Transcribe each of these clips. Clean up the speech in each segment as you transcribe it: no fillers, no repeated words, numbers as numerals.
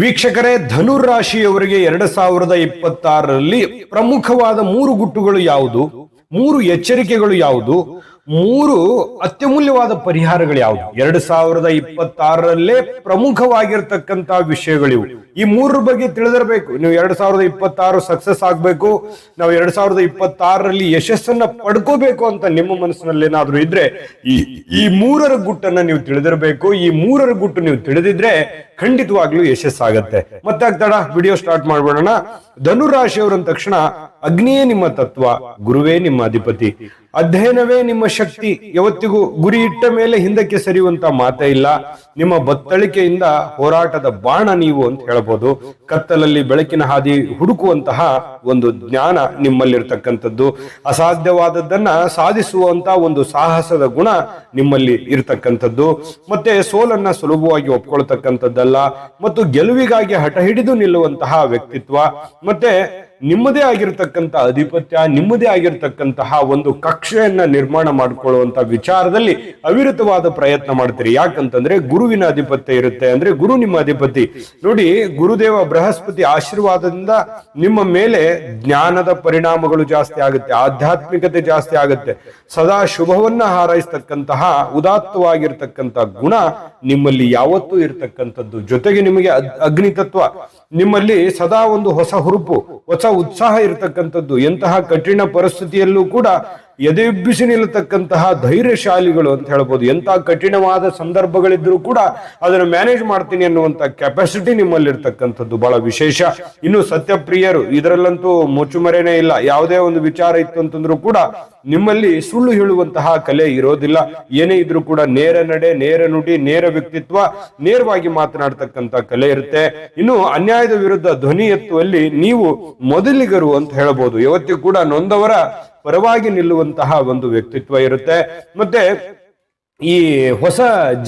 ವೀಕ್ಷಕರೇ, ಧನುರಾಶಿಯವರಿಗೆ 2026ರಲ್ಲಿ ಪ್ರಮುಖವಾದ 3 ಗುಟ್ಟುಗಳು ಯಾವುದು, 3 ಎಚ್ಚರಿಕೆಗಳು ಯಾವುದು, 3 ಅತ್ಯಮೂಲ್ಯವಾದ ಪರಿಹಾರಗಳು ಯಾವುದು? 2026ರಲ್ಲೇ ಪ್ರಮುಖವಾಗಿರ್ತಕ್ಕಂಥ ವಿಷಯಗಳಿವು. ಈ 3 ಬಗ್ಗೆ ತಿಳಿದಿರಬೇಕು. ನೀವು 2026 ಸಕ್ಸಸ್ ಆಗ್ಬೇಕು, ನಾವು 2026ರಲ್ಲಿ ಯಶಸ್ಸನ್ನ ಪಡ್ಕೋಬೇಕು ಅಂತ ನಿಮ್ಮ ಮನಸ್ಸಿನಲ್ಲಿ ಏನಾದ್ರೂ ಇದ್ರೆ ಈ 3ರ ಗುಟ್ಟನ್ನ ನೀವು ತಿಳಿದಿರಬೇಕು. ಈ 3ರ ಗುಟ್ಟು ನೀವು ತಿಳಿದಿದ್ರೆ ಖಂಡಿತವಾಗ್ಲೂ ಯಶಸ್ಸಾಗತ್ತೆ. ಮತ್ತೆ ಆಗ್ತಾಡ ವಿಡಿಯೋ ಸ್ಟಾರ್ಟ್ ಮಾಡ್ಬಿಡೋಣ. ಧನುರಾಶಿಯವರು ಅಂದ ತಕ್ಷಣ ಅಗ್ನಿಯೇ ನಿಮ್ಮ ತತ್ವ, ಗುರುವೇ ನಿಮ್ಮ ಅಧಿಪತಿ, ಅಧ್ಯಯನವೇ ನಿಮ್ಮ ಶಕ್ತಿ. ಯಾವತ್ತಿಗೂ ಗುರಿ ಇಟ್ಟ ಮೇಲೆ ಹಿಂದಕ್ಕೆ ಸರಿಯುವಂತ ಮಾತೇ ಇಲ್ಲ. ನಿಮ್ಮ ಬತ್ತಳಿಕೆಯಿಂದ ಹೋರಾಟದ ಬಾಣ ನೀವು ಅಂತ ಹೇಳ್ಬೋದು. ಕತ್ತಲಲ್ಲಿ ಬೆಳಕಿನ ಹಾದಿ ಹುಡುಕುವಂತಹ ಒಂದು ಜ್ಞಾನ ನಿಮ್ಮಲ್ಲಿರ್ತಕ್ಕಂಥದ್ದು. ಅಸಾಧ್ಯವಾದದ್ದನ್ನ ಸಾಧಿಸುವಂತ ಒಂದು ಸಾಹಸದ ಗುಣ ನಿಮ್ಮಲ್ಲಿ ಇರ್ತಕ್ಕಂಥದ್ದು. ಮತ್ತೆ ಸೋಲನ್ನ ಸುಲಭವಾಗಿ ಒಪ್ಕೊಳ್ತಕ್ಕಂಥದ್ದಲ್ಲ, ಮತ್ತು ಗೆಲುವಿಗಾಗಿ ಹಠ ಹಿಡಿದು ನಿಲ್ಲುವಂತಹ ವ್ಯಕ್ತಿತ್ವ, ಮತ್ತೆ ನಿಮ್ಮದೇ ಆಗಿರ್ತಕ್ಕಂಥ ಅಧಿಪತ್ಯ, ನಿಮ್ಮದೇ ಆಗಿರ್ತಕ್ಕಂತಹ ಒಂದು ಕಕ್ಷೆಯನ್ನ ನಿರ್ಮಾಣ ಮಾಡಿಕೊಳ್ಳುವಂತ ವಿಚಾರದಲ್ಲಿ ಅವಿರತವಾದ ಪ್ರಯತ್ನ ಮಾಡ್ತೀರಿ. ಯಾಕಂತಂದ್ರೆ ಗುರುವಿನ ಅಧಿಪತ್ಯ ಇರುತ್ತೆ, ಅಂದ್ರೆ ಗುರು ನಿಮ್ಮ ಅಧಿಪತಿ. ನೋಡಿ, ಗುರುದೇವ ಬೃಹಸ್ಪತಿ ಆಶೀರ್ವಾದದಿಂದ ನಿಮ್ಮ ಮೇಲೆ ಜ್ಞಾನದ ಪರಿಣಾಮಗಳು ಜಾಸ್ತಿ ಆಗುತ್ತೆ, ಆಧ್ಯಾತ್ಮಿಕತೆ ಜಾಸ್ತಿ ಆಗುತ್ತೆ. ಸದಾ ಶುಭವನ್ನ ಹಾರೈಸ್ತಕ್ಕಂತಹ ಉದಾತ್ತವಾಗಿರ್ತಕ್ಕಂಥ ಗುಣ ನಿಮ್ಮಲ್ಲಿ ಯಾವತ್ತೂ ಇರ್ತಕ್ಕಂಥದ್ದು. ಜೊತೆಗೆ ನಿಮಗೆ ಅಗ್ನಿ ತತ್ವ, ನಿಮ್ಮಲ್ಲಿ ಸದಾ ಒಂದು ಹೊಸ ಹುರುಪು, ಹೊಸ ಉತ್ಸಾಹ ಇರತಕ್ಕಂಥದ್ದು. ಎಂತಹ ಕಠಿಣ ಪರಿಸ್ಥಿತಿಯಲ್ಲೂ ಕೂಡ ಎದೆಬ್ಬಿಸಿ ನಿಲ್ಲತಕ್ಕಂತಹ ಧೈರ್ಯಶಾಲಿಗಳು ಅಂತ ಹೇಳ್ಬೋದು. ಎಂತಹ ಕಠಿಣವಾದ ಸಂದರ್ಭಗಳಿದ್ರೂ ಕೂಡ ಅದನ್ನು ಮ್ಯಾನೇಜ್ ಮಾಡ್ತೀನಿ ಅನ್ನುವಂತ ಕೆಪಾಸಿಟಿ ನಿಮ್ಮಲ್ಲಿರ್ತಕ್ಕಂಥದ್ದು ಬಹಳ ವಿಶೇಷ. ಇನ್ನು ಸತ್ಯಪ್ರಿಯರು, ಇದರಲ್ಲಂತೂ ಮುಚ್ಚುಮರೆನೇ ಇಲ್ಲ. ಯಾವುದೇ ಒಂದು ವಿಚಾರ ಇತ್ತು ಅಂತಂದ್ರೂ ಕೂಡ ನಿಮ್ಮಲ್ಲಿ ಸುಳ್ಳು ಹೇಳುವಂತಹ ಕಲೆ ಇರೋದಿಲ್ಲ. ಏನೇ ಇದ್ರೂ ಕೂಡ ನೇರ ನಡೆ, ನೇರ ನುಡಿ, ನೇರ ವ್ಯಕ್ತಿತ್ವ, ನೇರವಾಗಿ ಮಾತನಾಡ್ತಕ್ಕಂಥ ಕಲೆ ಇರುತ್ತೆ. ಇನ್ನು ಅನ್ಯಾಯದ ವಿರುದ್ಧ ಧ್ವನಿ ಎತ್ತುವಲ್ಲಿ ನೀವು ಮೊದಲಿಗರು ಅಂತ ಹೇಳ್ಬೋದು. ಯಾವತ್ತಿಗೂ ಕೂಡ ನೊಂದವರ ಪರವಾಗಿ ನಿಲ್ಲುವಂತಹ ಒಂದು ವ್ಯಕ್ತಿತ್ವ ಇರುತ್ತೆ. ಮತ್ತೆ ಈ ಹೊಸ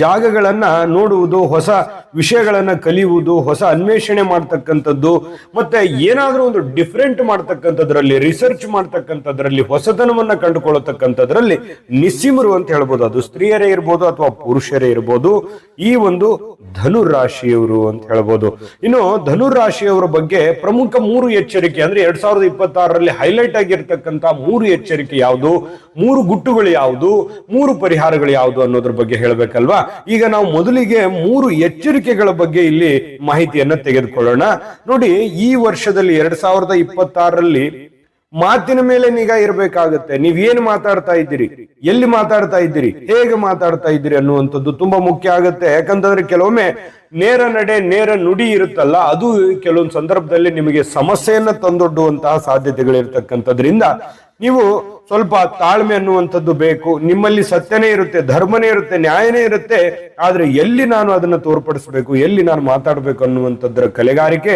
ಜಾಗಗಳನ್ನ ನೋಡುವುದು, ಹೊಸ ವಿಷಯಗಳನ್ನ ಕಲಿಯುವುದು, ಹೊಸ ಅನ್ವೇಷಣೆ ಮಾಡ್ತಕ್ಕಂಥದ್ದು, ಮತ್ತೆ ಏನಾದ್ರೂ ಒಂದು ಡಿಫ್ರೆಂಟ್ ಮಾಡ್ತಕ್ಕಂಥದ್ರಲ್ಲಿ, ರಿಸರ್ಚ್ ಮಾಡ್ತಕ್ಕಂಥದ್ರಲ್ಲಿ, ಹೊಸತನವನ್ನ ಕಂಡುಕೊಳ್ಳತಕ್ಕಂಥದ್ರಲ್ಲಿ ನಿಸ್ಸೀಮರು ಅಂತ ಹೇಳ್ಬೋದು. ಅದು ಸ್ತ್ರೀಯರೇ ಇರ್ಬೋದು ಅಥವಾ ಪುರುಷರೇ ಇರ್ಬೋದು. ಈ ಒಂದು ಧನುರಾಶಿಯವರು ಅಂತ ಹೇಳ್ಬೋದು. ಇನ್ನು ಧನುರಾಶಿಯವರ ಬಗ್ಗೆ ಪ್ರಮುಖ 3 ಎಚ್ಚರಿಕೆ, ಅಂದ್ರೆ 2026ರಲ್ಲಿ ಹೈಲೈಟ್ ಆಗಿರ್ತಕ್ಕಂಥ 3 ಎಚ್ಚರಿಕೆ ಯಾವುದು, 3 ಗುಟ್ಟುಗಳು ಯಾವುದು, 3 ಪರಿಹಾರಗಳು ಯಾವುದು ಅನ್ನೋದ್ರ ಬಗ್ಗೆ ಹೇಳ್ಬೇಕಲ್ವಾ. ಈಗ ನಾವು ಮೊದಲಿಗೆ 3 ಎಚ್ಚರಿಕೆಗಳ ಬಗ್ಗೆ ಇಲ್ಲಿ ಮಾಹಿತಿಯನ್ನ ತೆಗೆದುಕೊಳ್ಳೋಣ. ನೋಡಿ, ಈ ವರ್ಷದಲ್ಲಿ 2026ರಲ್ಲಿ ಮಾತಿನ ಮೇಲೆ ನಿಗಾ ಇರಬೇಕಾಗತ್ತೆ. ನೀವೇನು ಮಾತಾಡ್ತಾ ಇದ್ದೀರಿ, ಎಲ್ಲಿ ಮಾತಾಡ್ತಾ ಇದ್ದೀರಿ, ಹೇಗೆ ಮಾತಾಡ್ತಾ ಇದ್ದೀರಿ ಅನ್ನುವಂಥದ್ದು ತುಂಬಾ ಮುಖ್ಯ ಆಗುತ್ತೆ. ಯಾಕಂತಂದ್ರೆ ಕೆಲವೊಮ್ಮೆ ನೇರ ನಡೆ, ನೇರ ನುಡಿ ಇರುತ್ತಲ್ಲ, ಅದು ಕೆಲವೊಂದು ಸಂದರ್ಭದಲ್ಲಿ ನಿಮಗೆ ಸಮಸ್ಯೆಯನ್ನ ತಂದೊಡ್ಡುವಂತಹ ಸಾಧ್ಯತೆಗಳಿರ್ತಕ್ಕಂಥದ್ರಿಂದ ನೀವು ಸ್ವಲ್ಪ ತಾಳ್ಮೆ ಅನ್ನುವಂಥದ್ದು ಬೇಕು. ನಿಮ್ಮಲ್ಲಿ ಸತ್ಯನೇ ಇರುತ್ತೆ, ಧರ್ಮನೇ ಇರುತ್ತೆ, ನ್ಯಾಯನೇ ಇರುತ್ತೆ. ಆದ್ರೆ ಎಲ್ಲಿ ನಾನು ಅದನ್ನ ತೋರ್ಪಡಿಸಬೇಕು, ಎಲ್ಲಿ ನಾನು ಮಾತಾಡಬೇಕು ಅನ್ನುವಂಥದ್ರ ಕಲೆಗಾರಿಕೆ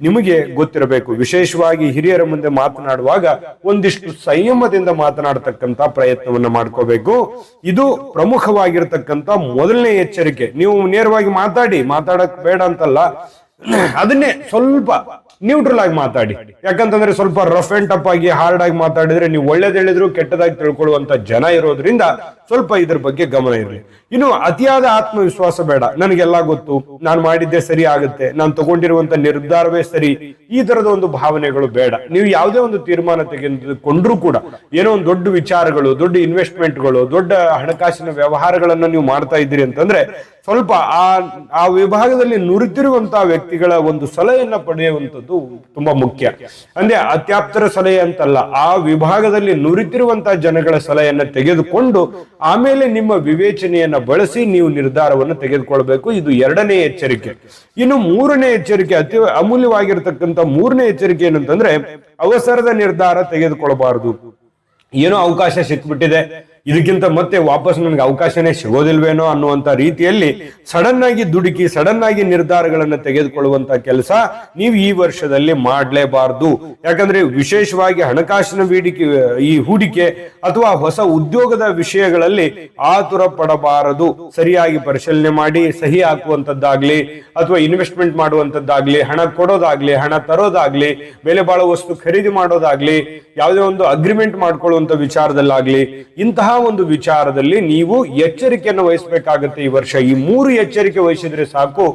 ನಿಮಗೆ ಗೊತ್ತಿರಬೇಕು. ವಿಶೇಷವಾಗಿ ಹಿರಿಯರ ಮುಂದೆ ಮಾತನಾಡುವಾಗ ಒಂದಿಷ್ಟು ಸಂಯಮದಿಂದ ಮಾತನಾಡತಕ್ಕಂತ ಪ್ರಯತ್ನವನ್ನ ಮಾಡ್ಕೋಬೇಕು. ಇದು ಪ್ರಮುಖವಾಗಿರ್ತಕ್ಕಂಥ ಮೊದಲನೇ ಎಚ್ಚರಿಕೆ. ನೀವು ನೇರವಾಗಿ ಮಾತಾಡಕ್ ಬೇಡ ಅಂತಲ್ಲ, ಅದನ್ನೇ ಸ್ವಲ್ಪ ನ್ಯೂಟ್ರಲ್ ಆಗಿ ಮಾತಾಡಿ. ಯಾಕಂತಂದ್ರೆ ಸ್ವಲ್ಪ ರಫ್ ಅಂಡ್ ಟಫ್ ಆಗಿ, ಹಾರ್ಡ್ ಆಗಿ ಮಾತಾಡಿದ್ರೆ ನೀವು ಒಳ್ಳೇದ್ ಹೇಳಿದ್ರು ಕೆಟ್ಟದಾಗಿ ತಿಳ್ಕೊಳ್ಳುವಂತ ಜನ ಇರೋದ್ರಿಂದ ಸ್ವಲ್ಪ ಇದ್ರ ಬಗ್ಗೆ ಗಮನ ಇರಲಿ. ಇನ್ನು ಅತಿಯಾದ ಆತ್ಮವಿಶ್ವಾಸ ಬೇಡ. ನನಗೆಲ್ಲ ಗೊತ್ತು, ನಾನು ಮಾಡಿದ್ದೆ ಸರಿ ಆಗುತ್ತೆ, ನಾನು ತಗೊಂಡಿರುವಂತ ನಿರ್ಧಾರವೇ ಸರಿ, ಈ ತರದ ಒಂದು ಭಾವನೆಗಳು ಬೇಡ. ನೀವು ಯಾವುದೇ ಒಂದು ತೀರ್ಮಾನ ತೆಗೆದುಕೊಂಡ್ರೂ ಕೂಡ, ಏನೋ ಒಂದು ದೊಡ್ಡ ವಿಚಾರಗಳು, ದೊಡ್ಡ ಇನ್ವೆಸ್ಟ್ಮೆಂಟ್ಗಳು, ದೊಡ್ಡ ಹಣಕಾಸಿನ ವ್ಯವಹಾರಗಳನ್ನ ನೀವು ಮಾಡ್ತಾ ಇದ್ದೀರಿ ಅಂತಂದ್ರೆ ಸ್ವಲ್ಪ ಆ ವಿಭಾಗದಲ್ಲಿ ನುರಿತಿರುವಂತಹ ವ್ಯಕ್ತಿಗಳ ಒಂದು ಸಲಹೆಯನ್ನ ಪಡೆಯುವಂಥದ್ದು ತುಂಬಾ ಮುಖ್ಯ. ಅಂದ್ರೆ ಅತ್ಯಾಪ್ತರ ಸಲಹೆ ಅಂತಲ್ಲ, ಆ ವಿಭಾಗದಲ್ಲಿ ನುರಿತಿರುವಂತಹ ಜನಗಳ ಸಲಹೆಯನ್ನ ತೆಗೆದುಕೊಂಡು ಆಮೇಲೆ ನಿಮ್ಮ ವಿವೇಚನೆಯನ್ನ ಬಳಸಿ ನೀವು ನಿರ್ಧಾರವನ್ನು ತೆಗೆದುಕೊಳ್ಬೇಕು. ಇದು 2ನೇ ಎಚ್ಚರಿಕೆ. ಇನ್ನು 3ನೇ ಎಚ್ಚರಿಕೆ, ಅತಿ ಅಮೂಲ್ಯವಾಗಿರ್ತಕ್ಕಂಥ 3ನೇ ಎಚ್ಚರಿಕೆ ಏನಂತಂದ್ರೆ ಅವಸರದ ನಿರ್ಧಾರ ತೆಗೆದುಕೊಳ್ಳಬಾರದು. ಏನೋ ಅವಕಾಶ ಸಿಕ್ಬಿಟ್ಟಿದೆ, ಇದಕ್ಕಿಂತ ಮತ್ತೆ ವಾಪಸ್ ನನಗೆ ಅವಕಾಶನೇ ಸಿಗೋದಿಲ್ವೇನೋ ಅನ್ನುವಂತ ರೀತಿಯಲ್ಲಿ ಸಡನ್ ಆಗಿ ದುಡುಕಿ, ಸಡನ್ ಆಗಿ ನಿರ್ಧಾರಗಳನ್ನ ತೆಗೆದುಕೊಳ್ಳುವಂತ ಕೆಲಸ ನೀವು ಈ ವರ್ಷದಲ್ಲಿ ಮಾಡಲೇಬಾರದು. ಯಾಕಂದ್ರೆ ವಿಶೇಷವಾಗಿ ಹಣಕಾಸಿನ ಈ ಹೂಡಿಕೆ ಅಥವಾ ಹೊಸ ಉದ್ಯೋಗದ ವಿಷಯಗಳಲ್ಲಿ ಆತುರ ಪಡಬಾರದು. ಸರಿಯಾಗಿ ಪರಿಶೀಲನೆ ಮಾಡಿ ಸಹಿ ಹಾಕುವಂತದ್ದಾಗ್ಲಿ, ಅಥವಾ ಇನ್ವೆಸ್ಟ್ಮೆಂಟ್ ಮಾಡುವಂತದ್ದಾಗ್ಲಿ, ಹಣ ಕೊಡೋದಾಗ್ಲಿ, ಹಣ ತರೋದಾಗ್ಲಿ, ಬೆಲೆ ಬಾಳುವ ವಸ್ತು ಖರೀದಿ ಮಾಡೋದಾಗ್ಲಿ, ಯಾವುದೇ ಒಂದು ಅಗ್ರಿಮೆಂಟ್ ಮಾಡ್ಕೊಳ್ಳುವಂತ ವಿಚಾರದಲ್ಲಾಗ್ಲಿ, ಇಂತಹ ಒಂದು ವಿಚಾರದಲ್ಲಿ ನೀವು ಎಚ್ಚರಿಕೆಯನ್ನು ವಹಿಸಬೇಕಾಗತ್ತೆ ಈ ವರ್ಷ. ಈ 3 ಎಚ್ಚರಿಕೆ ವಹಿಸಿದ್ರೆ ಸಾಕು,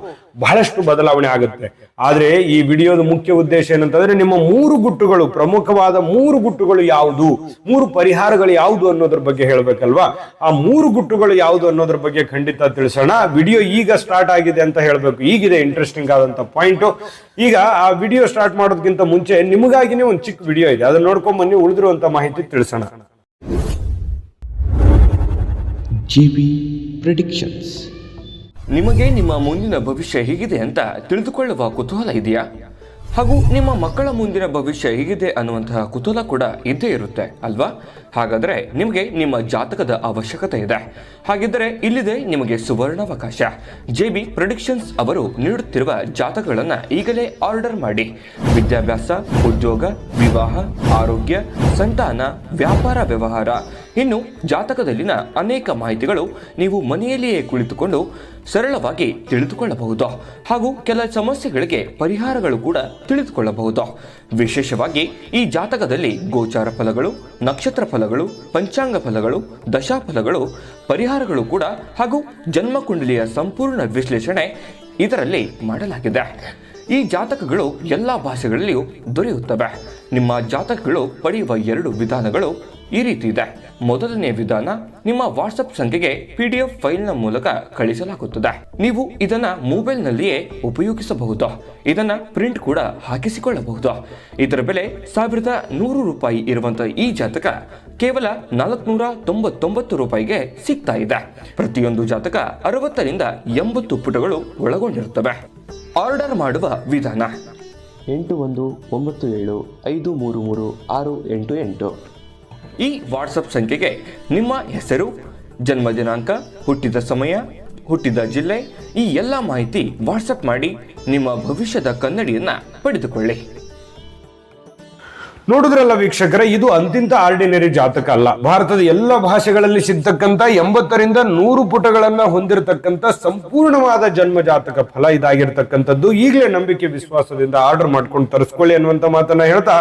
ಬಹಳಷ್ಟು ಬದಲಾವಣೆ ಆಗುತ್ತೆ. ಆದ್ರೆ ಈ ವಿಡಿಯೋದ ಮುಖ್ಯ ಉದ್ದೇಶ ಏನಂತಂದ್ರೆ ನಿಮ್ಮ 3 ಗುಟ್ಟುಗಳು, ಪ್ರಮುಖವಾದ 3 ಗುಟ್ಟುಗಳು ಯಾವುದು, 3 ಪರಿಹಾರಗಳು ಯಾವುದು ಅನ್ನೋದ್ರ ಬಗ್ಗೆ ಹೇಳ್ಬೇಕಲ್ವಾ. ಆ 3 ಗುಟ್ಟುಗಳು ಯಾವುದು ಅನ್ನೋದ್ರ ಬಗ್ಗೆ ಖಂಡಿತ ತಿಳಿಸೋಣ. ವಿಡಿಯೋ ಈಗ ಸ್ಟಾರ್ಟ್ ಆಗಿದೆ ಅಂತ ಹೇಳ್ಬೇಕು, ಈಗಿದೆ ಇಂಟ್ರೆಸ್ಟಿಂಗ್ ಆದಂತ ಪಾಯಿಂಟ್. ಈಗ ಆ ವಿಡಿಯೋ ಸ್ಟಾರ್ಟ್ ಮಾಡೋದಕ್ಕಿಂತ ಮುಂಚೆ ನಿಮಗಾಗಿನೇ ಒಂದು ಚಿಕ್ಕ ವಿಡಿಯೋ ಇದೆ, ಅದನ್ನ ನೋಡ್ಕೊಂಡ್ ಬನ್ನಿ, ಉಳಿದಿರುವಂತ ಮಾಹಿತಿ ತಿಳಿಸೋಣ. GB predictions. ನಿಮಗೆ ನಿಮ್ಮ ಮುಂದಿನ ಭವಿಷ್ಯ ಹೇಗಿದೆ ಅಂತ ತಿಳಿದುಕೊಳ್ಳುವ ಕುತೂಹಲ ಇದೆಯಾ? ಹಾಗೂ ನಿಮ್ಮ ಮಕ್ಕಳ ಮುಂದಿನ ಭವಿಷ್ಯ ಹೇಗಿದೆ ಅನ್ನುವಂತಹ ಕುತೂಹಲ ಕೂಡ ಇದ್ದೇ ಇರುತ್ತೆ ಅಲ್ವಾ? ಹಾಗಾದರೆ ನಿಮಗೆ ನಿಮ್ಮ ಜಾತಕದ ಅವಶ್ಯಕತೆ ಇದೆ. ಹಾಗಿದ್ದರೆ ಇಲ್ಲಿದೆ ನಿಮಗೆ ಸುವರ್ಣಾವಕಾಶ. JB ಪ್ರೆಡಿಕ್ಷನ್ಸ್ ಅವರು ನೀಡುತ್ತಿರುವ ಜಾತಕಗಳನ್ನು ಈಗಲೇ ಆರ್ಡರ್ ಮಾಡಿ. ವಿದ್ಯಾಭ್ಯಾಸ, ಉದ್ಯೋಗ, ವಿವಾಹ, ಆರೋಗ್ಯ, ಸಂತಾನ, ವ್ಯಾಪಾರ ವ್ಯವಹಾರ, ಇನ್ನು ಜಾತಕದಲ್ಲಿನ ಅನೇಕ ಮಾಹಿತಿಗಳು ನೀವು ಮನೆಯಲ್ಲಿಯೇ ಕುಳಿತುಕೊಂಡು ಸರಳವಾಗಿ ತಿಳಿದುಕೊಳ್ಳಬಹುದು. ಹಾಗೂ ಕೆಲ ಸಮಸ್ಯೆಗಳಿಗೆ ಪರಿಹಾರಗಳು ಕೂಡ ತಿಳಿದುಕೊಳ್ಳಬಹುದು. ವಿಶೇಷವಾಗಿ ಈ ಜಾತಕದಲ್ಲಿ ಗೋಚಾರ ಫಲಗಳು, ನಕ್ಷತ್ರ ಫಲಗಳು, ಪಂಚಾಂಗ ಫಲಗಳು, ದಶಾಫಲಗಳು, ಪರಿಹಾರಗಳು ಕೂಡ ಹಾಗೂ ಜನ್ಮಕುಂಡಲಿಯ ಸಂಪೂರ್ಣ ವಿಶ್ಲೇಷಣೆ ಇದರಲ್ಲಿ ಮಾಡಲಾಗಿದೆ. ಈ ಜಾತಕಗಳು ಎಲ್ಲ ಭಾಷೆಗಳಲ್ಲಿಯೂ ದೊರೆಯುತ್ತವೆ. ನಿಮ್ಮ ಜಾತಕಗಳು ಪಡೆಯುವ 2 ವಿಧಾನಗಳು ಈ ರೀತಿ ಇದೆ. ಮೊದಲನೇ ವಿಧಾನ, ನಿಮ್ಮ ವಾಟ್ಸಪ್ ಸಂಖ್ಯೆಗೆ PDF ಫೈಲ್ನ ಮೂಲಕ ಕಳಿಸಲಾಗುತ್ತದೆ. ನೀವು ಇದನ್ನ ಮೊಬೈಲ್ನಲ್ಲಿಯೇ ಉಪಯೋಗಿಸಬಹುದು. ಇದನ್ನ ಪ್ರಿಂಟ್ ಕೂಡ ಹಾಕಿಸಿಕೊಳ್ಳಬಹುದು. ಇದರ ಬೆಲೆ 1100 ರೂಪಾಯಿ ಇರುವಂತಹ ಈ ಜಾತಕ ಕೇವಲ 499 ರೂಪಾಯಿಗೆ ಸಿಗ್ತಾ ಇದೆ. ಪ್ರತಿಯೊಂದು ಜಾತಕ 60 ರಿಂದ 80 ಪುಟಗಳು ಒಳಗೊಂಡಿರುತ್ತವೆ. ಆರ್ಡರ್ ಮಾಡುವ ವಿಧಾನ: 8197533688. ಈ ವಾಟ್ಸಪ್ ಸಂಖ್ಯೆಗೆ ನಿಮ್ಮ ಹೆಸರು, ಜನ್ಮ ದಿನಾಂಕ, ಹುಟ್ಟಿದ ಸಮಯ, ಹುಟ್ಟಿದ ಜಿಲ್ಲೆ, ಈ ಎಲ್ಲ ಮಾಹಿತಿ ವಾಟ್ಸಪ್ ಮಾಡಿ ನಿಮ್ಮ ಭವಿಷ್ಯದ ಕನ್ನಡಿಯನ್ನ ಪಡೆದುಕೊಳ್ಳಿ. ನೋಡಿದ್ರಲ್ಲ ವೀಕ್ಷಕರೇ, ಇದು ಅಂತಿಂತ ಆರ್ಡಿನರಿ ಜಾತಕ ಅಲ್ಲ. ಭಾರತದ ಎಲ್ಲ ಭಾಷೆಗಳಲ್ಲಿ ಸಿಗ್ತಕ್ಕಂಥ 80 ರಿಂದ 100 ಪುಟಗಳನ್ನ ಹೊಂದಿರತಕ್ಕಂಥ ಸಂಪೂರ್ಣವಾದ ಜನ್ಮ ಜಾತಕ ಫಲ ಇದಾಗಿರ್ತಕ್ಕಂಥದ್ದು. ಈಗಲೇ ನಂಬಿಕೆ ವಿಶ್ವಾಸದಿಂದ ಆರ್ಡರ್ ಮಾಡ್ಕೊಂಡು ತರಿಸ್ಕೊಳ್ಳಿ ಅನ್ನುವಂತ ಮಾತನ್ನ ಹೇಳ್ತಾ,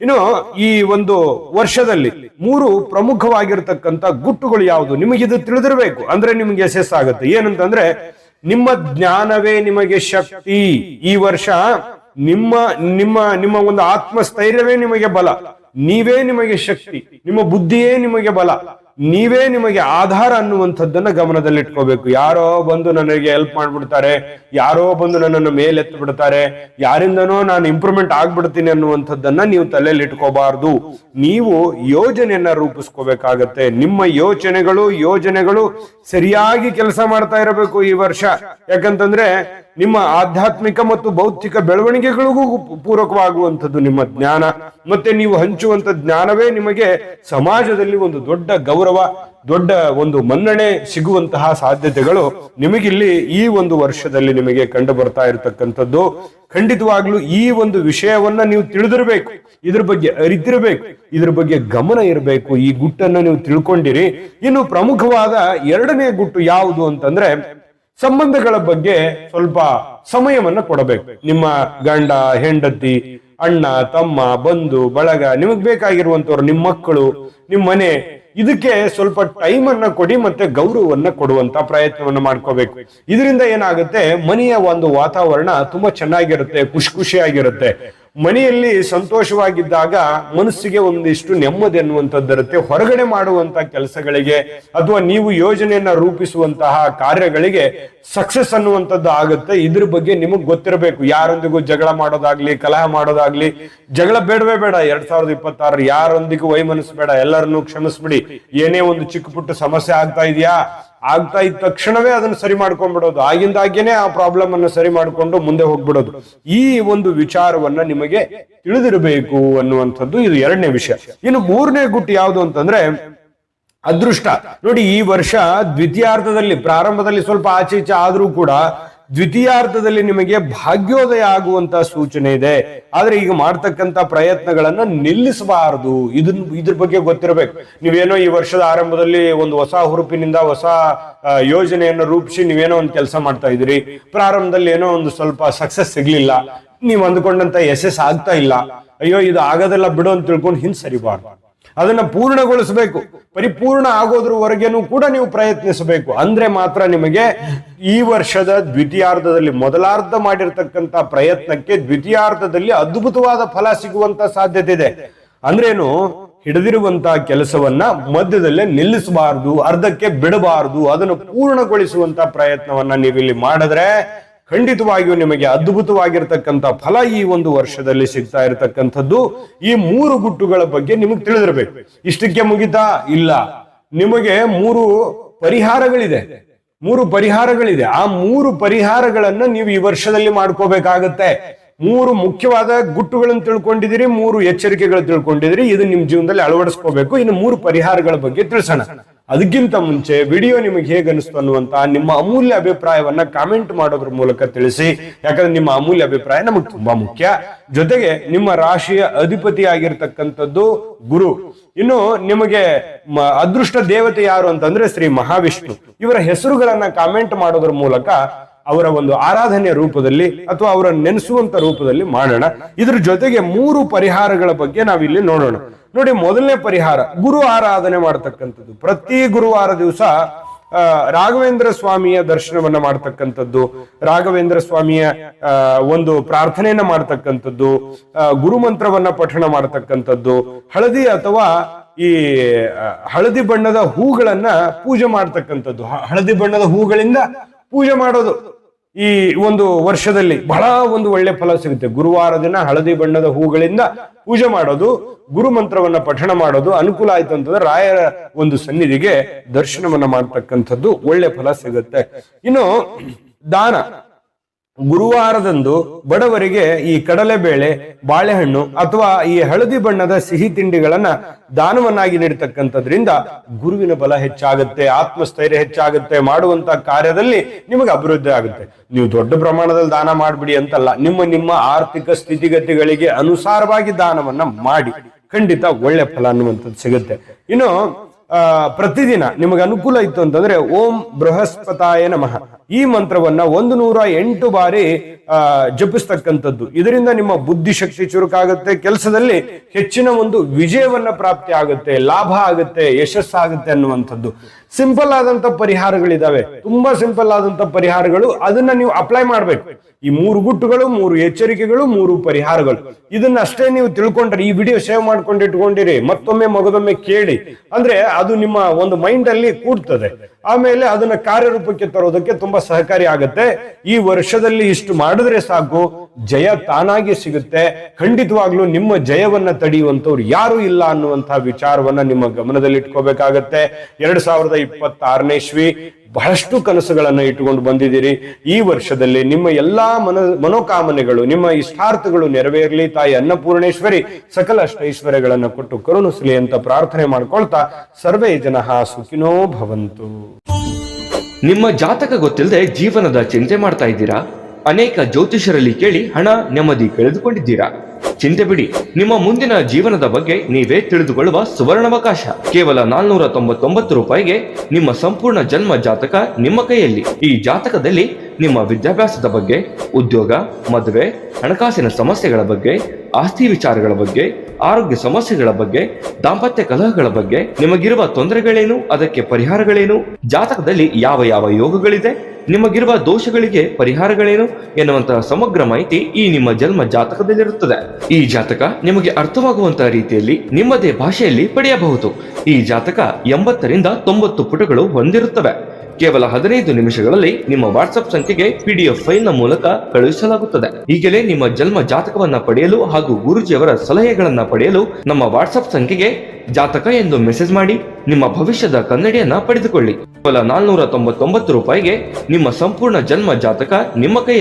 ಇನ್ನು ಈ ಒಂದು ವರ್ಷದಲ್ಲಿ 3 ಪ್ರಮುಖವಾಗಿರ್ತಕ್ಕಂಥ ಗುಟ್ಟುಗಳು ಯಾವುದು ನಿಮಗಿದು ತಿಳಿದಿರಬೇಕು. ಅಂದ್ರೆ ನಿಮಗೆ ಯಶಸ್ಸಾಗುತ್ತೆ. ಏನಂತಂದ್ರೆ, ನಿಮ್ಮ ಜ್ಞಾನವೇ ನಿಮಗೆ ಶಕ್ತಿ. ಈ ವರ್ಷ ನಿಮ್ಮ ನಿಮ್ಮ ನಿಮ್ಮ ಒಂದು ಆತ್ಮಸ್ಥೈರ್ಯವೇ ನಿಮಗೆ ಬಲ, ನೀವೇ ನಿಮಗೆ ಶಕ್ತಿ, ನಿಮ್ಮ ಬುದ್ಧಿಯೇ ನಿಮಗೆ ಬಲ, ನೀವೇ ನಿಮಗೆ ಆಧಾರ ಅನ್ನುವಂಥದ್ದನ್ನ ಗಮನದಲ್ಲಿಟ್ಕೋಬೇಕು. ಯಾರೋ ಬಂದು ನನಗೆ ಹೆಲ್ಪ್ ಮಾಡ್ಬಿಡ್ತಾರೆ, ಯಾರೋ ಬಂದು ನನ್ನನ್ನು ಮೇಲೆತ್ತು ಬಿಡ್ತಾರೆ, ಯಾರಿಂದನೋ ನಾನು ಇಂಪ್ರೂವ್ಮೆಂಟ್ ಆಗ್ಬಿಡ್ತೀನಿ ಅನ್ನುವಂಥದ್ದನ್ನ ನೀವು ತಲೆಯಲ್ಲಿ ಇಟ್ಕೋಬಾರ್ದು. ನೀವು ಯೋಜನೆಯನ್ನ ರೂಪಿಸ್ಕೋಬೇಕಾಗತ್ತೆ. ನಿಮ್ಮ ಯೋಜನೆಗಳು ಸರಿಯಾಗಿ ಕೆಲಸ ಮಾಡ್ತಾ ಇರಬೇಕು ಈ ವರ್ಷ. ಯಾಕಂತಂದ್ರೆ ನಿಮ್ಮ ಆಧ್ಯಾತ್ಮಿಕ ಮತ್ತು ಭೌತಿಕ ಬೆಳವಣಿಗೆಗಳಿಗೂ ಪೂರಕವಾಗುವಂಥದ್ದು ನಿಮ್ಮ ಜ್ಞಾನ. ಮತ್ತೆ ನೀವು ಹಂಚುವಂತ ಜ್ಞಾನವೇ ನಿಮಗೆ ಸಮಾಜದಲ್ಲಿ ಒಂದು ದೊಡ್ಡ ಗೌರವ, ದೊಡ್ಡ ಒಂದು ಮನ್ನಣೆ ಸಿಗುವಂತಹ ಸಾಧ್ಯತೆಗಳು ನಿಮಗಿಲ್ಲಿ ಈ ಒಂದು ವರ್ಷದಲ್ಲಿ ನಿಮಗೆ ಕಂಡು ಬರ್ತಾ ಇರತಕ್ಕಂಥದ್ದು. ಖಂಡಿತವಾಗ್ಲೂ ಈ ಒಂದು ವಿಷಯವನ್ನ ನೀವು ತಿಳಿದಿರಬೇಕು, ಇದ್ರ ಬಗ್ಗೆ ಅರಿತಿರಬೇಕು, ಇದ್ರ ಬಗ್ಗೆ ಗಮನ ಇರಬೇಕು. ಈ ಗುಟ್ಟನ್ನ ನೀವು ತಿಳ್ಕೊಂಡಿರಿ. ಇನ್ನು ಪ್ರಮುಖವಾದ 2ನೇ ಗುಟ್ಟು ಯಾವುದು ಅಂತಂದ್ರೆ, ಸಂಬಂಧಗಳ ಬಗ್ಗೆ ಸ್ವಲ್ಪ ಸಮಯವನ್ನ ಕೊಡಬೇಕು. ನಿಮ್ಮ ಗಂಡ, ಹೆಂಡತಿ, ಅಣ್ಣ, ತಮ್ಮ, ಬಂಧು ಬಳಗ, ನಿಮಗ್ ಬೇಕಾಗಿರುವಂತವ್ರು, ನಿಮ್ಮ ಮಕ್ಕಳು, ನಿಮ್ಮ ಮನೆ, ಇದಕ್ಕೆ ಸ್ವಲ್ಪ ಟೈಮ್ ಅನ್ನ ಕೊಡಿ, ಮತ್ತೆ ಗೌರವವನ್ನ ಕೊಡುವಂತ ಪ್ರಯತ್ನವನ್ನ ಮಾಡ್ಕೋಬೇಕು. ಇದರಿಂದ ಏನಾಗುತ್ತೆ, ಮನೆಯ ಒಂದು ವಾತಾವರಣ ತುಂಬಾ ಚೆನ್ನಾಗಿರುತ್ತೆ, ಖುಷಿಯಾಗಿರುತ್ತೆ. ಮನೆಯಲ್ಲಿ ಸಂತೋಷವಾಗಿದ್ದಾಗ ಮನಸ್ಸಿಗೆ ಒಂದಿಷ್ಟು ನೆಮ್ಮದಿ ಅನ್ನುವಂಥದ್ದಿರುತ್ತೆ. ಹೊರಗಡೆ ಮಾಡುವಂತ ಕೆಲಸಗಳಿಗೆ ಅಥವಾ ನೀವು ಯೋಜನೆಯನ್ನ ರೂಪಿಸುವಂತಹ ಕಾರ್ಯಗಳಿಗೆ ಸಕ್ಸಸ್ ಅನ್ನುವಂಥದ್ದು ಆಗುತ್ತೆ. ಇದ್ರ ಬಗ್ಗೆ ನಿಮಗ್ ಗೊತ್ತಿರಬೇಕು. ಯಾರೊಂದಿಗೂ ಜಗಳ ಮಾಡೋದಾಗ್ಲಿ, ಕಲಹ ಮಾಡೋದಾಗ್ಲಿ, ಜಗಳ ಬೇಡವೇ ಬೇಡ. 2026 ಯಾರೊಂದಿಗೂ ವೈಮನಸ್ಸು ಬೇಡ, ಎಲ್ಲರನ್ನೂ ಕ್ಷಮಿಸ್ಬಿಡಿ. ಏನೇ ಒಂದು ಚಿಕ್ಕ ಪುಟ್ಟ ಸಮಸ್ಯೆ ಆಗ್ತಾ ಇದ್ದ ತಕ್ಷಣವೇ ಅದನ್ನು ಸರಿ ಮಾಡ್ಕೊಂಡ್ಬಿಡೋದು, ಆಗಿಂದಾಗೇನೆ ಆ ಪ್ರಾಬ್ಲಮ್ ಅನ್ನು ಸರಿ ಮಾಡ್ಕೊಂಡು ಮುಂದೆ ಹೋಗ್ಬಿಡೋದು. ಈ ಒಂದು ವಿಚಾರವನ್ನ ನಿಮಗೆ ತಿಳಿದಿರಬೇಕು ಅನ್ನುವಂಥದ್ದು ಇದು 2ನೇ ವಿಷಯ. ಇನ್ನು 3ನೇ ಗುಟ್ಟು ಯಾವುದು ಅಂತಂದ್ರೆ, ಅದೃಷ್ಟ. ನೋಡಿ, ಈ ವರ್ಷ ದ್ವಿತೀಯಾರ್ಧದಲ್ಲಿ, ಪ್ರಾರಂಭದಲ್ಲಿ ಸ್ವಲ್ಪ ಆಚೆ ಈಚೆ ಆದ್ರೂ ಕೂಡ ದ್ವಿತೀಯಾರ್ಧದಲ್ಲಿ ನಿಮಗೆ ಭಾಗ್ಯೋದಯ ಆಗುವಂತ ಸೂಚನೆ ಇದೆ. ಆದ್ರೆ ಈಗ ಮಾಡ್ತಕ್ಕಂತ ಪ್ರಯತ್ನಗಳನ್ನ ನಿಲ್ಲಿಸಬಾರದು. ಇದ್ರ ಬಗ್ಗೆ ಗೊತ್ತಿರಬೇಕು. ನೀವೇನೋ ಈ ವರ್ಷದ ಆರಂಭದಲ್ಲಿ ಒಂದು ಹೊಸ ಹುರುಪಿನಿಂದ ಹೊಸ ಯೋಜನೆಯನ್ನು ರೂಪಿಸಿ ನೀವೇನೋ ಒಂದು ಕೆಲಸ ಮಾಡ್ತಾ ಇದ್ದೀರಿ. ಪ್ರಾರಂಭದಲ್ಲಿ ಏನೋ ಒಂದು ಸ್ವಲ್ಪ ಸಕ್ಸಸ್ ಸಿಗ್ಲಿಲ್ಲ, ನೀವು ಅಂದ್ಕೊಂಡಂತ ಯಶಸ್ಸು ಆಗ್ತಾ ಇಲ್ಲ, ಅಯ್ಯೋ ಇದು ಆಗೋದೆಲ್ಲ ಬಿಡು ಅಂತ ತಿಳ್ಕೊಂಡು ಹಿಂದ್ ಸರಿಬಾರ್ದು. ಅದನ್ನ ಪೂರ್ಣಗೊಳಿಸಬೇಕು. ಪರಿಪೂರ್ಣ ಆಗೋದ್ರವರೆಗೇನು ಕೂಡ ನೀವು ಪ್ರಯತ್ನಿಸಬೇಕು. ಅಂದ್ರೆ ಮಾತ್ರ ನಿಮಗೆ ಈ ವರ್ಷದ ದ್ವಿತೀಯಾರ್ಧದಲ್ಲಿ ಮೊದಲಾರ್ಧ ಮಾಡಿರ್ತಕ್ಕಂಥ ಪ್ರಯತ್ನಕ್ಕೆ ದ್ವಿತೀಯಾರ್ಧದಲ್ಲಿ ಅದ್ಭುತವಾದ ಫಲ ಸಿಗುವಂತ ಸಾಧ್ಯತೆ ಇದೆ. ಅಂದ್ರೇನು, ಹಿಡಿದಿರುವಂತಹ ಕೆಲಸವನ್ನ ಮಧ್ಯದಲ್ಲೇ ನಿಲ್ಲಿಸಬಾರದು, ಅರ್ಧಕ್ಕೆ ಬಿಡಬಾರದು, ಅದನ್ನು ಪೂರ್ಣಗೊಳಿಸುವಂತ ಪ್ರಯತ್ನವನ್ನ ನೀವಿಲ್ಲಿ ಮಾಡಿದ್ರೆ ಖಂಡಿತವಾಗಿಯೂ ನಿಮಗೆ ಅದ್ಭುತವಾಗಿರ್ತಕ್ಕಂಥ ಫಲ ಈ ಒಂದು ವರ್ಷದಲ್ಲಿ ಸಿಗ್ತಾ ಇರತಕ್ಕಂಥದ್ದು. ಈ 3 ಗುಟ್ಟುಗಳ ಬಗ್ಗೆ ನಿಮಗೆ ತಿಳಿದಿರಬೇಕು. ಇಷ್ಟಕ್ಕೆ ಮುಗಿತಾ? ಇಲ್ಲ, ನಿಮಗೆ 3 ಪರಿಹಾರಗಳಿದೆ. 3 ಪರಿಹಾರಗಳಿದೆ. ಆ 3 ಪರಿಹಾರಗಳನ್ನ ನೀವು ಈ ವರ್ಷದಲ್ಲಿ ಮಾಡ್ಕೋಬೇಕಾಗತ್ತೆ. 3 ಮುಖ್ಯವಾದ ಗುಟ್ಟುಗಳನ್ನು ತಿಳ್ಕೊಂಡಿದ್ದೀರಿ, 3 ಎಚ್ಚರಿಕೆಗಳು ತಿಳ್ಕೊಂಡಿದ್ದೀರಿ. ಇದು ನಿಮ್ ಜೀವನದಲ್ಲಿ ಅಳವಡಿಸ್ಕೋಬೇಕು. ಇನ್ನು 3 ಪರಿಹಾರಗಳ ಬಗ್ಗೆ ತಿಳಿಸೋಣ. ಅದಕ್ಕಿಂತ ಮುಂಚೆ ವಿಡಿಯೋ ನಿಮಗೆ ಹೇಗೆ ಅನಿಸ್ತು ಅನ್ನುವಂತ ನಿಮ್ಮ ಅಮೂಲ್ಯ ಅಭಿಪ್ರಾಯವನ್ನ ಕಾಮೆಂಟ್ ಮಾಡೋದ್ರ ಮೂಲಕ ತಿಳಿಸಿ. ಯಾಕಂದ್ರೆ ನಿಮ್ಮ ಅಮೂಲ್ಯ ಅಭಿಪ್ರಾಯ ನಮಗೆ ತುಂಬಾ ಮುಖ್ಯ. ಜೊತೆಗೆ ನಿಮ್ಮ ರಾಶಿಯ ಅಧಿಪತಿ ಆಗಿರ್ತಕ್ಕಂಥದ್ದು ಗುರು. ಇನ್ನು ನಿಮಗೆ ಅದೃಷ್ಟ ದೇವತೆ ಯಾರು ಅಂತಂದ್ರೆ ಶ್ರೀ ಮಹಾವಿಷ್ಣು. ಇವರ ಹೆಸರುಗಳನ್ನ ಕಾಮೆಂಟ್ ಮಾಡೋದ್ರ ಮೂಲಕ ಅವರ ಒಂದು ಆರಾಧನೆಯ ರೂಪದಲ್ಲಿ ಅಥವಾ ಅವರ ನೆನೆಸುವಂತ ರೂಪದಲ್ಲಿ ಮಾಡೋಣ. ಇದ್ರ ಜೊತೆಗೆ 3 ಪರಿಹಾರಗಳ ಬಗ್ಗೆ ನಾವಿಲ್ಲಿ ನೋಡೋಣ. ನೋಡಿ, ಮೊದಲನೇ ಪರಿಹಾರ ಗುರು ಆರಾಧನೆ ಮಾಡತಕ್ಕಂಥದ್ದು. ಪ್ರತಿ ಗುರುವಾರ ದಿವಸ ರಾಘವೇಂದ್ರ ಸ್ವಾಮಿಯ ದರ್ಶನವನ್ನ ಮಾಡ್ತಕ್ಕಂಥದ್ದು, ರಾಘವೇಂದ್ರ ಸ್ವಾಮಿಯ ಒಂದು ಪ್ರಾರ್ಥನೆಯನ್ನ ಮಾಡ್ತಕ್ಕಂಥದ್ದು, ಗುರುಮಂತ್ರವನ್ನ ಪಠಣ ಮಾಡ್ತಕ್ಕಂಥದ್ದು, ಹಳದಿ ಅಥವಾ ಈ ಹಳದಿ ಬಣ್ಣದ ಹೂಗಳನ್ನ ಪೂಜೆ ಮಾಡ್ತಕ್ಕಂಥದ್ದು. ಹಳದಿ ಬಣ್ಣದ ಹೂಗಳಿಂದ ಪೂಜೆ ಮಾಡೋದು ಈ ಒಂದು ವರ್ಷದಲ್ಲಿ ಬಹಳ ಒಂದು ಒಳ್ಳೆ ಫಲ ಸಿಗುತ್ತೆ. ಗುರುವಾರ ದಿನ ಹಳದಿ ಬಣ್ಣದ ಹೂಗಳಿಂದ ಪೂಜೆ ಮಾಡೋದು, ಗುರು ಮಂತ್ರವನ್ನ ಪಠಣ ಮಾಡೋದು. ಅನುಕೂಲ ಆಯ್ತು ಅಂತಂದ್ರೆ ರಾಯರ ಒಂದು ಸನ್ನಿಧಿಗೆ ದರ್ಶನವನ್ನ ಮಾಡ್ತಕ್ಕಂಥದ್ದು ಒಳ್ಳೆ ಫಲ ಸಿಗುತ್ತೆ. ಇನ್ನು ದಾನ, ಗುರುವಾರದಂದು ಬಡವರಿಗೆ ಈ ಕಡಲೆಬೇಳೆ, ಬಾಳೆಹಣ್ಣು ಅಥವಾ ಈ ಹಳದಿ ಬಣ್ಣದ ಸಿಹಿ ತಿಂಡಿಗಳನ್ನ ದಾನವನ್ನಾಗಿ ನೀಡತಕ್ಕಂಥದ್ರಿಂದ ಗುರುವಿನ ಬಲ ಹೆಚ್ಚಾಗುತ್ತೆ, ಆತ್ಮಸ್ಥೈರ್ಯ ಹೆಚ್ಚಾಗುತ್ತೆ, ಮಾಡುವಂತ ಕಾರ್ಯದಲ್ಲಿ ನಿಮಗೆ ಅಭಿವೃದ್ಧಿ ಆಗುತ್ತೆ. ನೀವು ದೊಡ್ಡ ಪ್ರಮಾಣದಲ್ಲಿ ದಾನ ಮಾಡ್ಬಿಡಿ ಅಂತಲ್ಲ, ನಿಮ್ಮ ಆರ್ಥಿಕ ಸ್ಥಿತಿಗತಿಗಳಿಗೆ ಅನುಸಾರವಾಗಿ ದಾನವನ್ನ ಮಾಡಿ, ಖಂಡಿತ ಒಳ್ಳೆ ಫಲ ಅನ್ನುವಂಥದ್ದು ಸಿಗುತ್ತೆ. ಇನ್ನು ಪ್ರತಿದಿನ ನಿಮಗೆ ಅನುಕೂಲ ಇತ್ತು ಅಂತಂದ್ರೆ ಓಂ ಬೃಹಸ್ಪತಾಯ ನಮಃ ಈ ಮಂತ್ರವನ್ನ 108 ಬಾರಿ ಜಪಿಸ್ತಕ್ಕಂಥದ್ದು. ಇದರಿಂದ ನಿಮ್ಮ ಬುದ್ಧಿಶಕ್ತಿ ಚುರುಕಾಗುತ್ತೆ, ಕೆಲಸದಲ್ಲಿ ಹೆಚ್ಚಿನ ಒಂದು ವಿಜಯವನ್ನ ಪ್ರಾಪ್ತಿ ಆಗುತ್ತೆ, ಲಾಭ ಆಗುತ್ತೆ, ಯಶಸ್ಸಾಗುತ್ತೆ ಅನ್ನುವಂಥದ್ದು. ಸಿಂಪಲ್ ಆದಂತ ಪರಿಹಾರಗಳಿದಾವೆ, ತುಂಬಾ ಸಿಂಪಲ್ ಆದಂತ ಪರಿಹಾರಗಳು. ಅದನ್ನ ನೀವು ಅಪ್ಲೈ ಮಾಡ್ಬೇಕು. ಈ 3 ಗುಟ್ಟುಗಳು, 3 ಎಚ್ಚರಿಕೆಗಳು, 3 ಪರಿಹಾರಗಳು, ಇದನ್ನ ಅಷ್ಟೇ ನೀವು ತಿಳ್ಕೊಂಡ್ರೆ, ಈ ವಿಡಿಯೋ ಸೇವ್ ಮಾಡ್ಕೊಂಡು ಇಟ್ಕೊಂಡಿರಿ, ಮತ್ತೊಮ್ಮೆ ಮಗದೊಮ್ಮೆ ಕೇಳಿ, ಅಂದ್ರೆ ಅದು ನಿಮ್ಮ ಒಂದು ಮೈಂಡ್ ಅಲ್ಲಿ ಕೂಡ್ತದೆ. ಆಮೇಲೆ ಅದನ್ನ ಕಾರ್ಯರೂಪಕ್ಕೆ ತರೋದಕ್ಕೆ ತುಂಬಾ ಸಹಕಾರಿ ಆಗುತ್ತೆ. ಈ ವರ್ಷದಲ್ಲಿ ಇಷ್ಟು ಮಾಡಿದ್ರೆ ಸಾಕು, ಜಯ ತಾನಾಗಿ ಸಿಗುತ್ತೆ. ಖಂಡಿತವಾಗ್ಲೂ ನಿಮ್ಮ ಜಯವನ್ನ ತಡೆಯುವಂತವ್ರು ಯಾರು ಇಲ್ಲ ಅನ್ನುವಂತಹ ವಿಚಾರವನ್ನ ನಿಮ್ಮ ಗಮನದಲ್ಲಿ ಇಟ್ಕೋಬೇಕಾಗತ್ತೆ. 2026ನೇ ಇಸ್ವಿ ಬಹಳಷ್ಟು ಕನಸುಗಳನ್ನ ಇಟ್ಟುಕೊಂಡು ಬಂದಿದ್ದೀರಿ. ಈ ವರ್ಷದಲ್ಲಿ ನಿಮ್ಮ ಎಲ್ಲಾ ಮನೋಕಾಮನೆಗಳು, ನಿಮ್ಮ ಇಷ್ಟಾರ್ಥಗಳು ನೆರವೇರಲಿ. ತಾಯಿ ಅನ್ನಪೂರ್ಣೇಶ್ವರಿ ಸಕಲ ಅಷ್ಟೈಶ್ವರ್ಯಗಳನ್ನ ಕೊಟ್ಟು ಕರುಣಿಸಲಿ ಅಂತ ಪ್ರಾರ್ಥನೆ ಮಾಡ್ಕೊಳ್ತಾ ಸರ್ವೇ ಜನಃ ಸುಖಿನೋ ಭವಂತು. ನಿಮ್ಮ ಜಾತಕ ಗೊತ್ತಿಲ್ಲದೆ ಜೀವನದ ಚಿಂತೆ ಮಾಡ್ತಾ ಇದ್ದೀರಾ? ಅನೇಕ ಜ್ಯೋತಿಷರಲ್ಲಿ ಕೇಳಿ ಹಣ ನೆಮ್ಮದಿ ಕಳೆದುಕೊಂಡಿದ್ದೀರಾ? ಚಿಂತೆ ಬಿಡಿ, ನಿಮ್ಮ ಮುಂದಿನ ಜೀವನದ ಬಗ್ಗೆ ನೀವೇ ತಿಳಿದುಕೊಳ್ಳುವ ಸುವರ್ಣಾವಕಾಶ. ಕೇವಲ 499 ರೂಪಾಯಿಗೆ ನಿಮ್ಮ ಸಂಪೂರ್ಣ ಜನ್ಮ ಜಾತಕ ನಿಮ್ಮ ಕೈಯಲ್ಲಿ. ಈ ಜಾತಕದಲ್ಲಿ ನಿಮ್ಮ ವಿದ್ಯಾಭ್ಯಾಸದ ಬಗ್ಗೆ, ಉದ್ಯೋಗ, ಮದುವೆ, ಹಣಕಾಸಿನ ಸಮಸ್ಯೆಗಳ ಬಗ್ಗೆ, ಆಸ್ತಿ ವಿಚಾರಗಳ ಬಗ್ಗೆ, ಆರೋಗ್ಯ ಸಮಸ್ಯೆಗಳ ಬಗ್ಗೆ, ದಾಂಪತ್ಯ ಕಲಹಗಳ ಬಗ್ಗೆ, ನಿಮಗಿರುವ ತೊಂದರೆಗಳೇನು, ಅದಕ್ಕೆ ಪರಿಹಾರಗಳೇನು, ಜಾತಕದಲ್ಲಿ ಯಾವ ಯಾವ ಯೋಗಗಳಿದೆ, ನಿಮಗಿರುವ ದೋಷಗಳಿಗೆ ಪರಿಹಾರಗಳೇನು ಎನ್ನುವಂತಹ ಸಮಗ್ರ ಮಾಹಿತಿ ಈ ನಿಮ್ಮ ಜನ್ಮ ಜಾತಕದಲ್ಲಿರುತ್ತದೆ. ಈ ಜಾತಕ ನಿಮಗೆ ಅರ್ಥವಾಗುವಂತಹ ರೀತಿಯಲ್ಲಿ ನಿಮ್ಮದೇ ಭಾಷೆಯಲ್ಲಿ ಪಡೆಯಬಹುದು. ಈ ಜಾತಕ 80ರಿಂದ 90 ಪುಟಗಳು ಹೊಂದಿರುತ್ತವೆ. ಕೇವಲ 15 ನಿಮಿಷಗಳಲ್ಲಿ ನಿಮ್ಮ ವಾಟ್ಸ್ಆಪ್ ಸಂಖ್ಯೆಗೆ PDF ಫೈಲ್ ನ ಮೂಲಕ ಕಳುಹಿಸಲಾಗುತ್ತದೆ. ಈಗಲೇ ನಿಮ್ಮ ಜನ್ಮ ಜಾತಕವನ್ನ ಪಡೆಯಲು ಹಾಗೂ ಗುರುಜಿಯವರ ಸಲಹೆಗಳನ್ನ ಪಡೆಯಲು ನಮ್ಮ ವಾಟ್ಸ್ಆಪ್ ಸಂಖ್ಯೆಗೆ ಜಾತಕ ಎಂದು ಮೆಸೇಜ್ ಮಾಡಿ ನಿಮ್ಮ ಭವಿಷ್ಯದ ಕನ್ನಡಿಯನ್ನ ಪಡೆದುಕೊಳ್ಳಿ. ಕೇವಲ 499 ರೂಪಾಯಿಗೆ ನಿಮ್ಮ ಸಂಪೂರ್ಣ ಜನ್ಮ ಜಾತಕ ನಿಮ್ಮ ಕೈಯಲ್ಲಿ.